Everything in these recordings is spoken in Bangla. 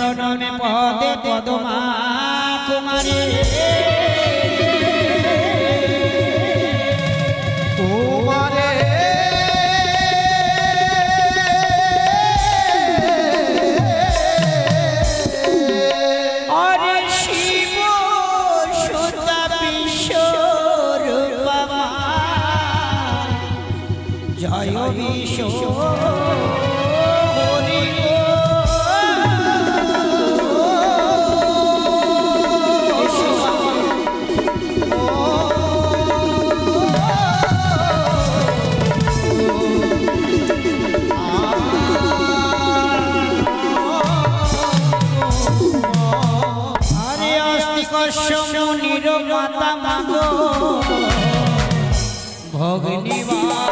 প্রণমে পদে পদমা কুমারী জয় বিশ্ব হরে অস্তি কশ্যপ মুনির মাতা মাগো ভগনিবাস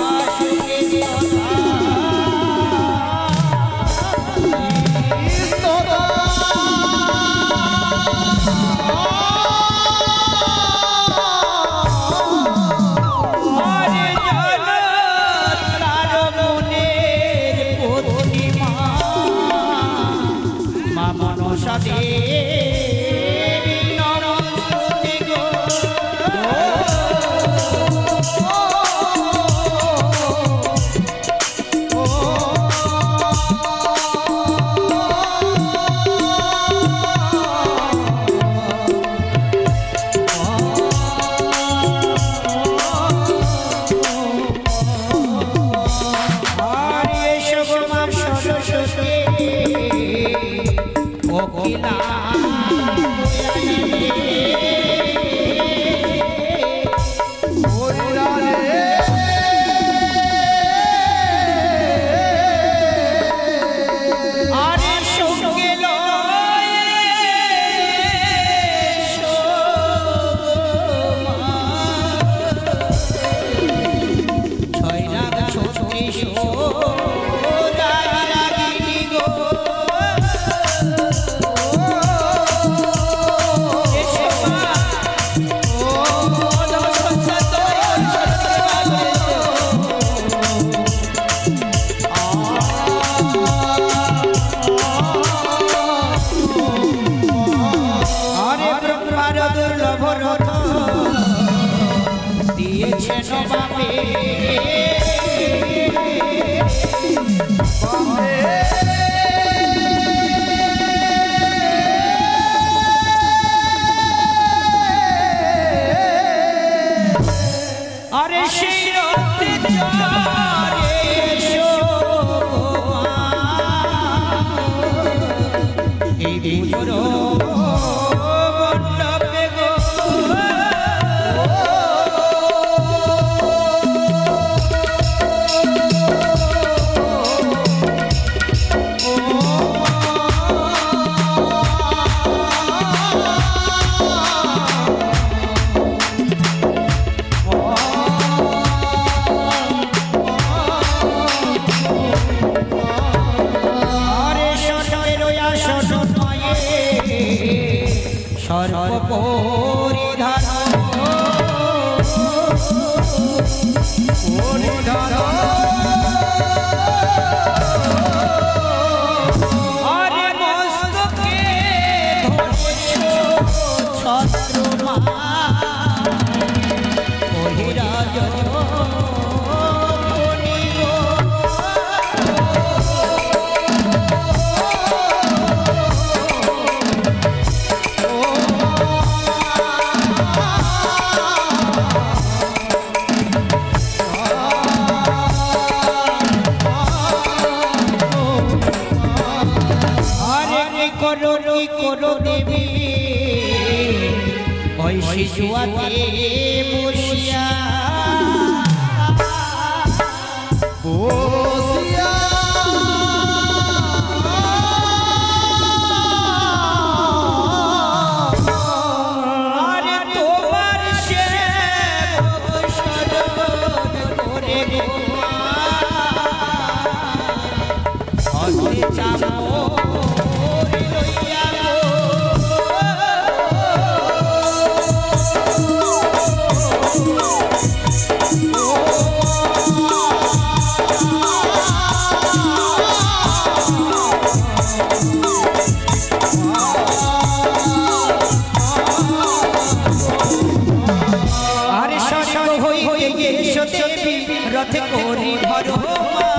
এসো দেবী রথে করি ভরমা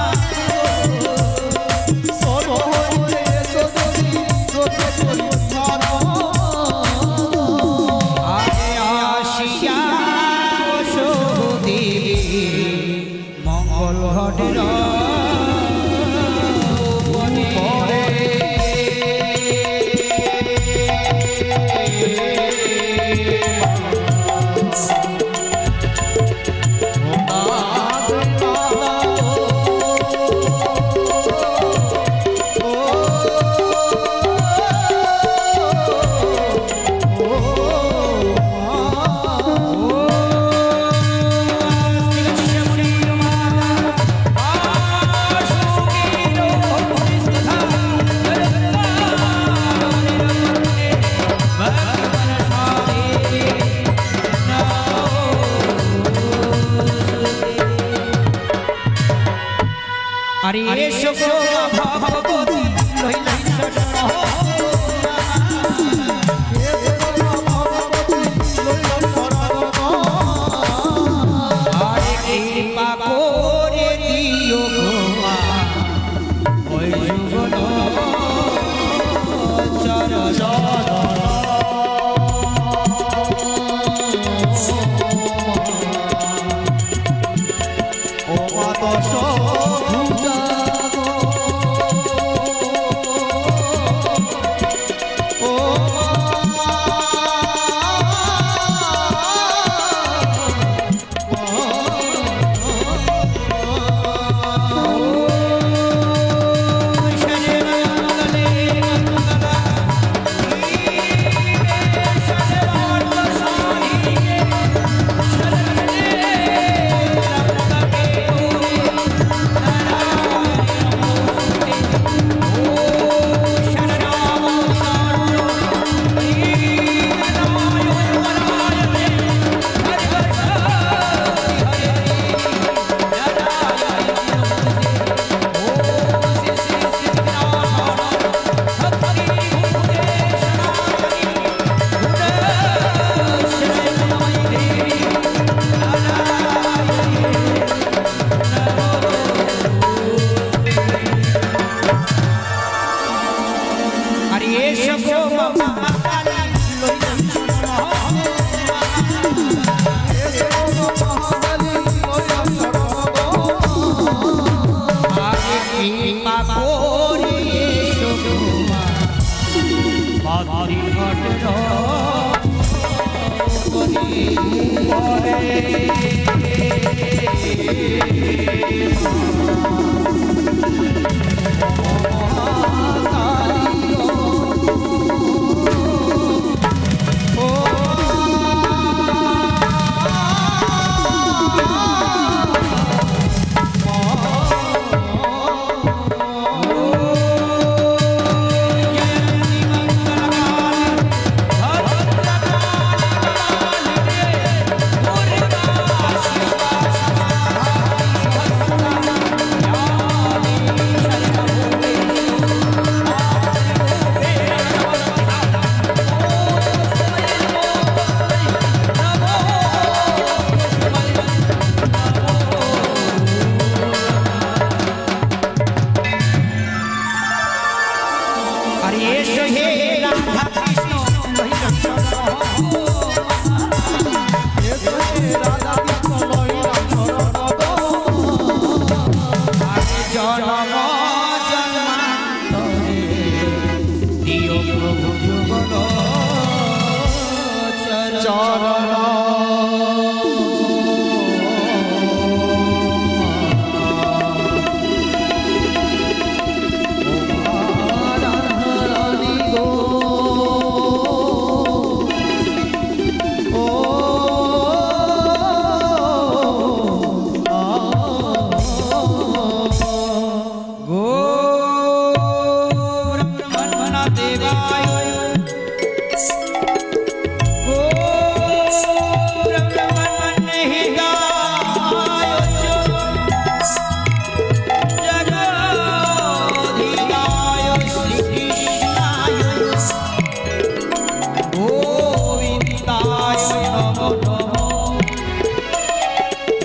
মঙ্গল ঘটের আরে এসো গো ভগবতী লইলা শরণ আরে কৃপা করে দিও গো মা ওই যুগল ও মা দশ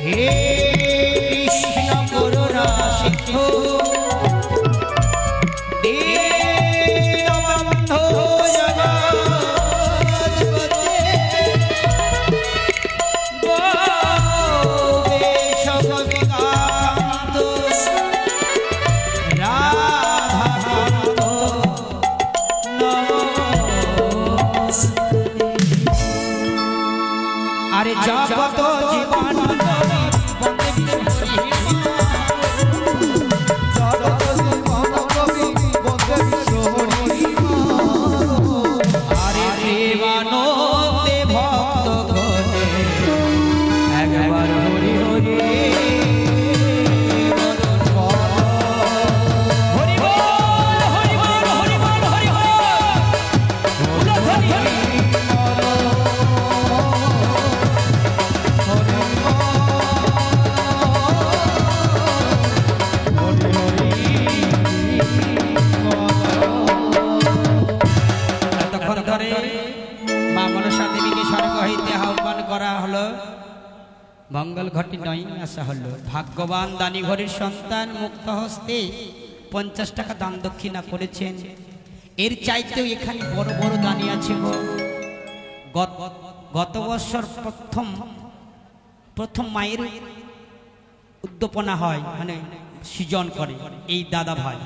হে কৃষ্ণ করুণা সিন্ধু দীনবন্ধু জগৎপতে গোপেশ গোপিকাকান্ত রাধাকান্ত নমস্তুতে। আরে জগত জীবন मंगल घटी नई आशा हलो भाग्यवान दानी घरेर सन्तान मुक्त हस्ते 50 टाका दान दक्षिणा करेছেন एर चाইতেও এখানে বড় বড় দানি আছে গো গত বছর প্রথম মায়ের উদ্যাপনা হয় মানে সৃজন করে এই দাদা ভাই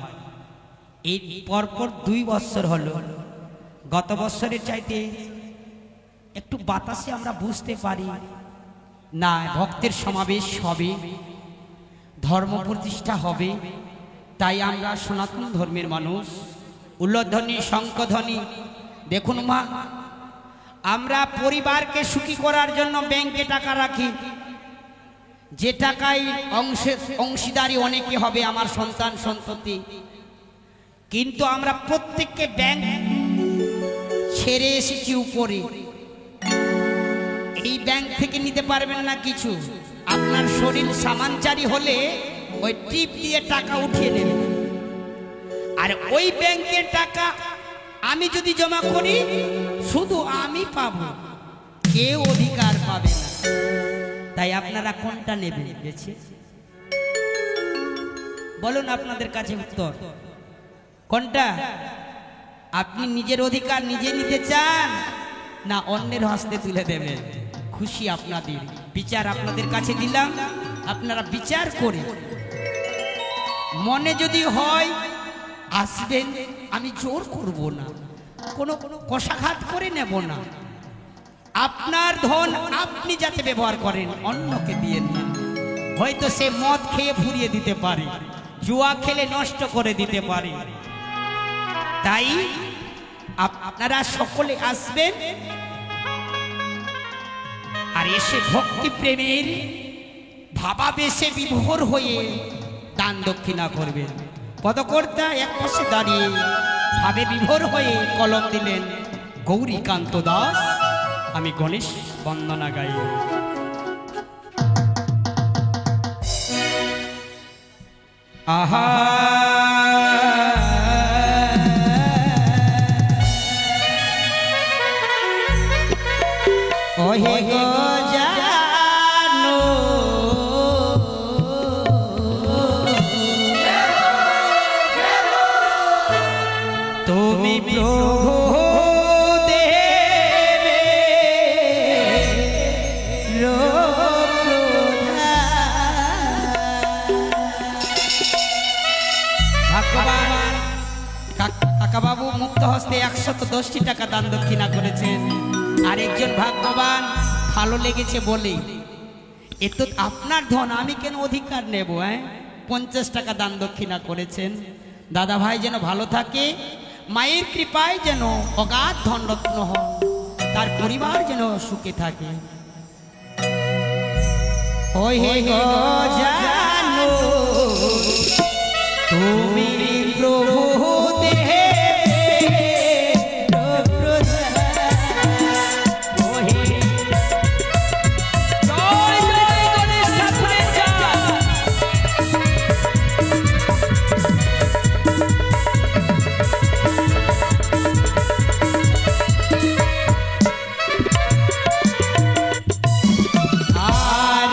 এই পরপর 2 বছর হলো গত বছরের চাইতে একটু বাতাসে আমরা বুঝতে পারি না ভক্তের সমাবেশ হবে ধর্ম প্রতিষ্ঠা হবে তাই আমরা সনাতন ধর্মের মানুষ উল্লধ্বনি শঙ্খধ্বনি দেখুন মা আমরা পরিবারকে সুখী করার জন্য ব্যাংকে টাকা রাখি যে টাকায় অংশীদারি অনেকে হবে আমার সন্তান সন্ততি কিন্তু আমরা প্রত্যেককে ব্যাংক ছেড়ে এসেছি উপরে এই ব্যাংক থেকে নিতে পারবেন না কিছু আপনার শরীর সামানচারী হলে ওই টিপ দিয়ে টাকা উঠিয়ে নেবেন আর ওই ব্যাংকের টাকা আমি যদি জমা করি শুধু আমি পাবো কেউ অধিকার পাবে না তাই আপনারা কোনটা নেবেন বেছে বলুন আপনাদের কাছে উত্তর কোনটা আপনি নিজের অধিকার নিজে নিতে চান না অন্যের হস্তে তুলে দেবেন খুশি আপনাদের বিচার আপনাদের কাছে দিলাম আপনারা বিচার করে মনে যদি হয় আসবেন আমি জোর করব না কোনো কষাঘাত করে নেব না আপনার ধন আপনি যাতে ব্যবহার করেন অন্যকে দিয়ে না হয়তো সে মদ খেয়ে ফুরিয়ে দিতে পারে জুয়া খেলে নষ্ট করে দিতে পারে তাই আপনারা সকলে আসবেন আর এসে ভক্তি প্রেমের ভাবাবেশে বিভোর হয়ে দান দক্ষিণা করবেন পদকর্তা এক পাশে দাঁড়িয়ে ভাবে বিভোর হয়ে কলম দিলেন গৌরীকান্ত দাস আমি গণেশ বন্দনা গাই আহা ওহে গো জানো তুমি প্রভু দেবে ভগবান কাকা বাবু মুক্ত হস্তে 110 টাকা দান দক্ষিণা করেছেন আরেকজন ভাগ্যবান ভালো লেগেছে বলে এত আপনার ধন আমি কেন অধিকার নেব 50 টাকা দান দক্ষিণা করেছেন দাদা ভাই যেন ভালো থাকে মায়ের কৃপায় যেন অগাধ ধনরত্ন হন তার পরিবার যেন সুখে থাকে ওহে গো জানো তুমি প্রভু আর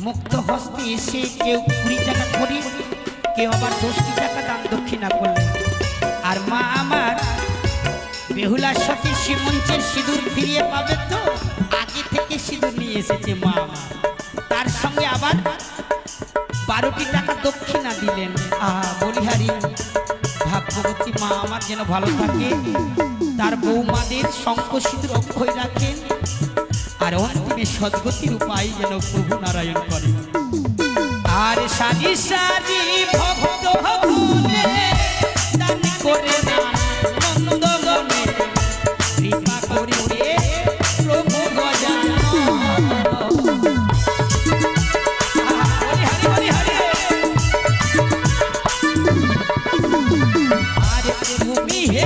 মুক্ত হস্তে এসে কেউ 20 টাকা করি, কেউ আবার 10 টাকা দান দক্ষিণা করলেন। আর মা আমার বেহুলার সাথে শ্রীমঞ্চের সিঁদুর ফিরিয়ে পাবে তো, আগে থেকে সিঁদুর নিয়ে এসেছে মা আমার। তার সঙ্গে আবার 12 টাকা দক্ষিণা দিলেন। বলিহারি ভাগ্যবতী মা আমার যেন ভালো থাকে, তার বৌমাদের শঙ্খ সিঁদুর অক্ষয় রাখেন, আর অন্তিমে সদ্গতির উপায় যেন প্রভু নারায়ণ করেন। আর সারি সারি ভক্ত ভবনে দান করে নন্দগণে কৃপা করিবে প্রভু গজানন। আর তুমি হে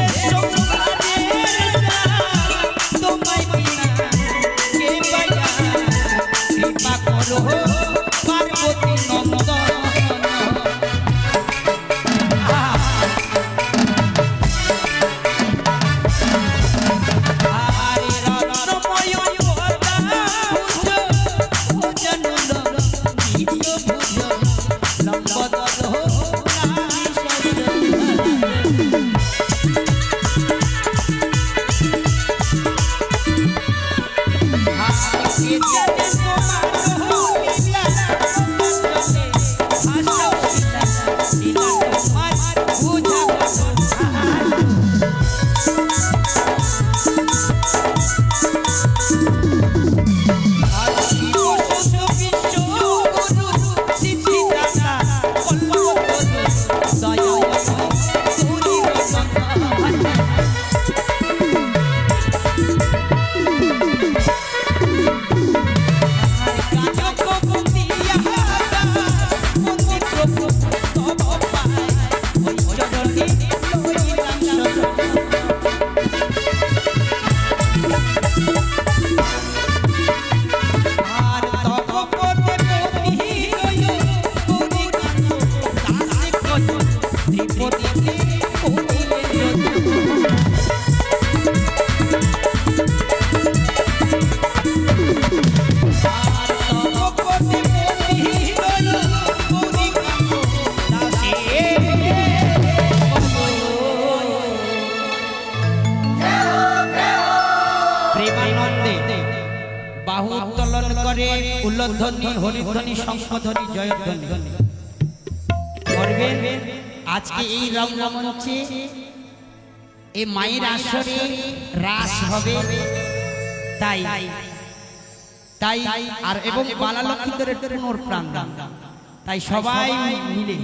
পার্বতী নন্দন বাহু উত্তোলন করে উল্লধ্বনি হরিধ্বনি শঙ্খধ্বনি জয়ধ্বনি করবেন। আজকে এই রঙ্গমঞ্চে এই মায়ের আসরে রাস হবে, তাই তাই আর এবং বালালক্ষ্মীদের পুনর প্রাণ, তাই সবাই মিলে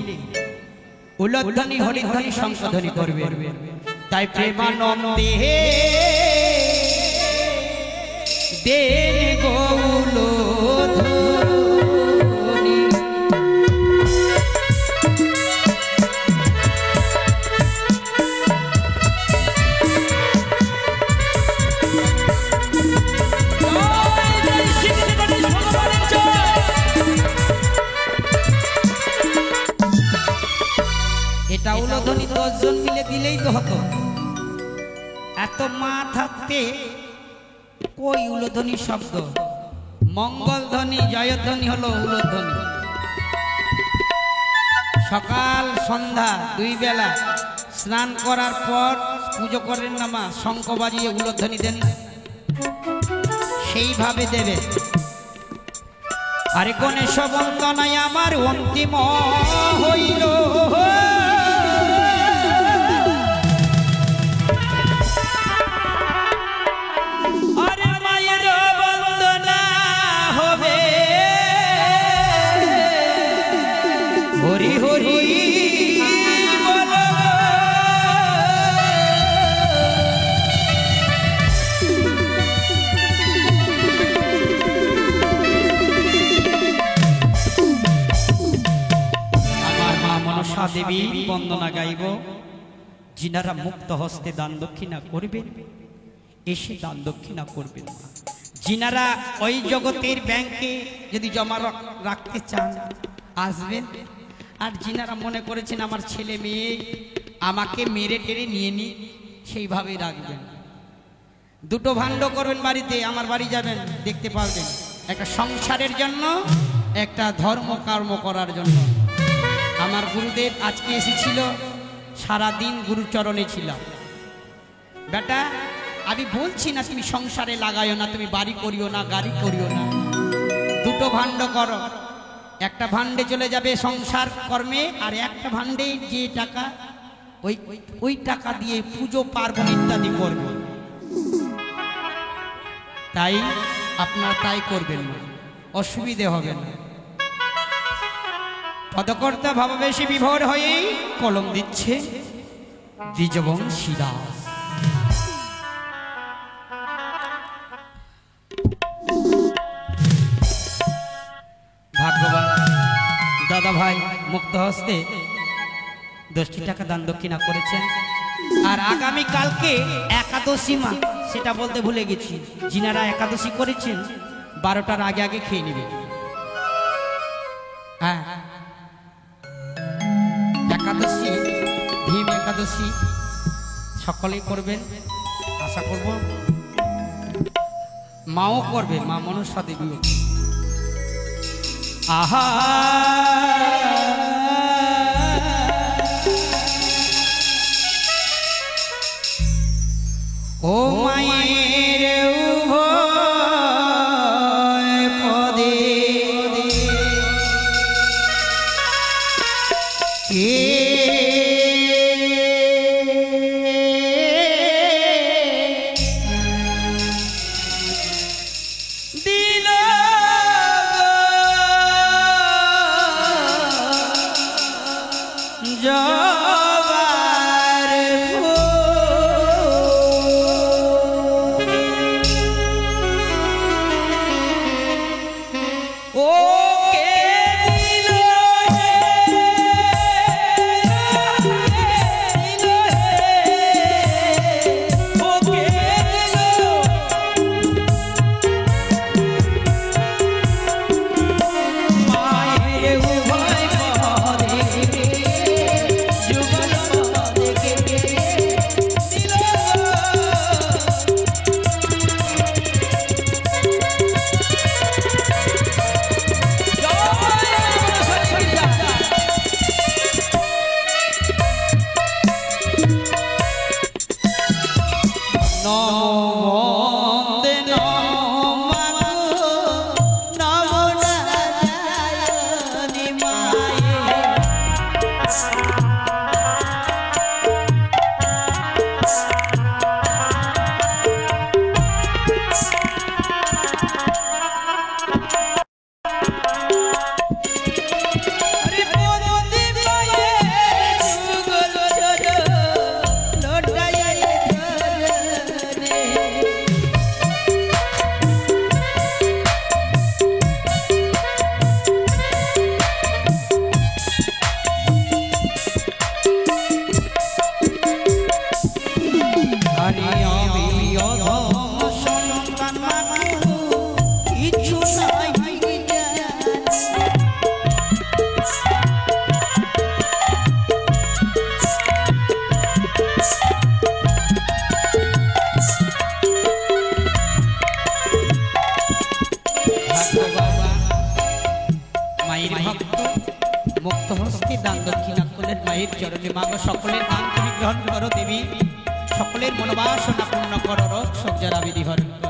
উল্লধ্বনি হরিধ্বনি শঙ্খধ্বনি করবে। তাই প্রেমানন্দে দেন গৌলধ্বনি। এটা উলধ্বনি 10 জন মিলে দিলেই তো হতো, এত মা থাকতে কই উলধ্বনি শব্দ। মঙ্গল ধ্বনি জয়ধ্বনি হলো উলধ্বনি। সকাল সন্ধ্যা 2 বেলা স্নান করার পর পুজো করেন না মা, শঙ্খ বাজিয়ে উলধ্বনি দেন, সেইভাবে দেবে। আরে গণেশ বন্দনায় আমার অন্তিম হইল, হরি হরি বল। আমার মা মনসা দেবীর বন্দনা গাইব। যিনারা মুক্ত হস্তে দান দক্ষিণা করবেন এসে দান দক্ষিণা করবেন। যিনারা ওই জগতের ব্যাংকে যদি জমা রাখতে চান আসবেন। আর যিনারা মনে করেছেন আমার ছেলে মেয়ে আমাকে মেরে টেরে নিয়ে নি, সেইভাবেই রাখবেন। 2টো ভাণ্ড করবেন বাড়িতে, আমার বাড়ি যাবেন দেখতে পাবেন, একটা সংসারের জন্য একটা ধর্ম কর্ম করার জন্য। আমার গুরুদেব আজকে এসেছিল, সারাদিন গুরুচরণে ছিলাম। বেটা আমি বলছি না তুমি সংসারে লাগাইও না, তুমি বাড়ি করিও না, গাড়ি করিও না, 2টো ভাণ্ড করো। একটা ভাণ্ডে চলে যাবে সংসার কর্মে, আর একটা ভাণ্ডে যে টাকা ওই টাকা দিয়ে পুজো পার্বণ ইত্যাদি করবে। তাই আপনার তাই করবেন না, অসুবিধে হবে না। পদকর্তা ভাবাবেশে বিভোর হয়েই কলম দিচ্ছে দ্বিজবংশী দাস। ভাগ্যবান দাদা ভাই মুক্ত হস্তে 10টি টাকা দান দক্ষিণা করেছেন। আর আগামী কালকে একাদশী মা, সেটা বলতে ভুলে গেছি, যিনারা একাদশী করেছেন 12টার আগে আগে খেয়ে নেবে। হ্যাঁ, একাদশী ভীম একাদশী সকলেই করবেন, আশা করব মাও করবে, মা মনসা দেবীও। আহা ও মায়ের উভয় পদে কে দিল জবার মায়ের চরণে মাগো সকলের নাম তুমি গ্রহণ করো দেবী, সকলের মনোবাসনা পূর্ণ করো, রোগ সজ্জারা বিধি হরণ করো।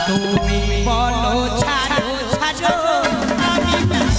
তুমি বলো ছাড়ো ছাড়ো আমি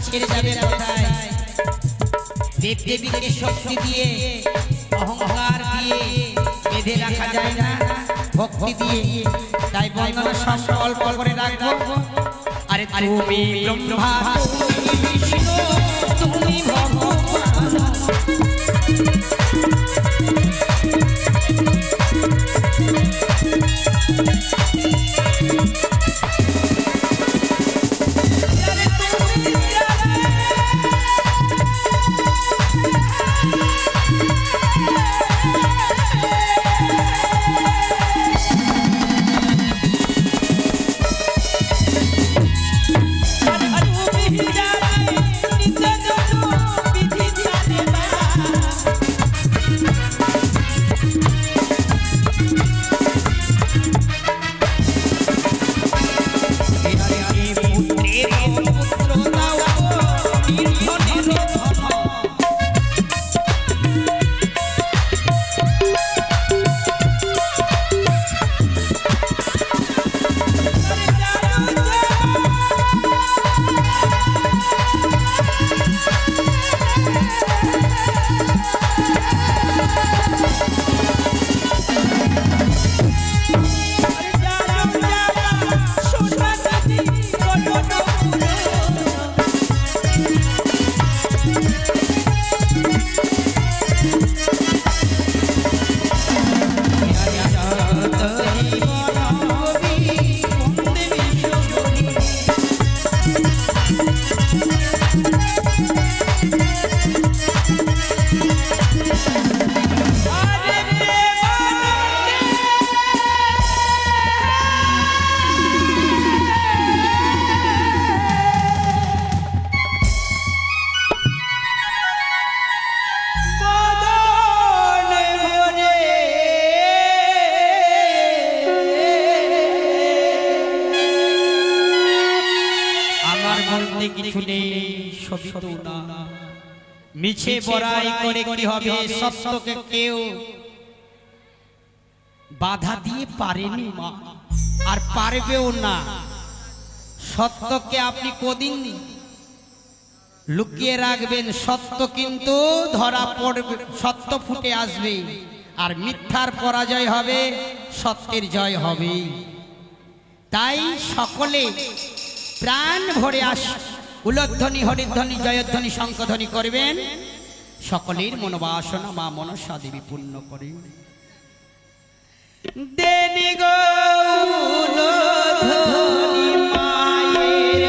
ছেড়ে যাবে কোথায়? দেব দেবীকে শক্তি দিয়ে অহংকার দিয়ে বেঁধে রাখা যায় না, ভক্তি দিয়ে। তাই বন্দনা সংকল্প করে রাখবো। আরে তুমি ব্রহ্মা, তুমি বিষ্ণু, তুমি ভগবান। মিছে বড়াই করে কি হবে? সত্যকে কেউ বাধা দিয়ে পারেনি মা, আর পারবেও না। সত্যকে আপনি কদিন লুকিয়ে রাখবেন, সত্য কিন্তু ধরা পড়বে, সত্য ফুটে আসবে, আর মিথ্যার পরাজয় হবে, সত্যের জয় হবে। তাই সকলে প্রাণ ভরে উলধ্বনি, হরিধ্বনি, জয়ধ্বনি, শঙ্খধ্বনি করবেন। সকলের মনোবাসনা মা মনসা দেবী পূর্ণ করে দেনি গো উলধ্বনি মায়ের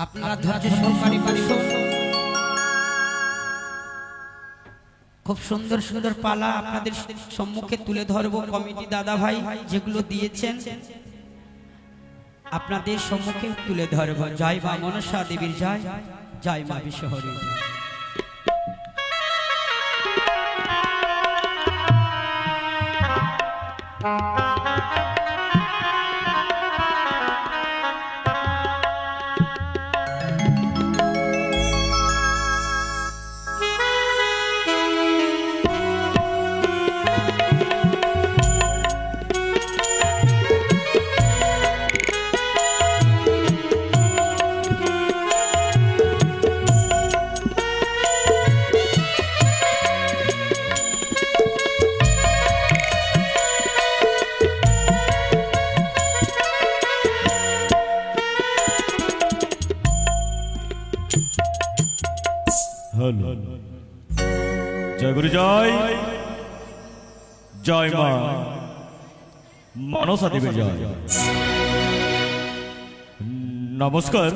আপনারা ধৈর্য সহকারে খুব সুন্দর সুন্দর পালা আপনাদের সম্মুখে তুলে ধরবো। কমিটি দাদা ভাই যেগুলো দিয়েছেন আপনাদের সম্মুখে তুলে ধরবো। জয় মা মনসা দেবীর জয়, জয় মা বিশ্বহরী জয়। জয় গুরু জয়, জয় মা মনসা দেবী জয়। নমস্কার।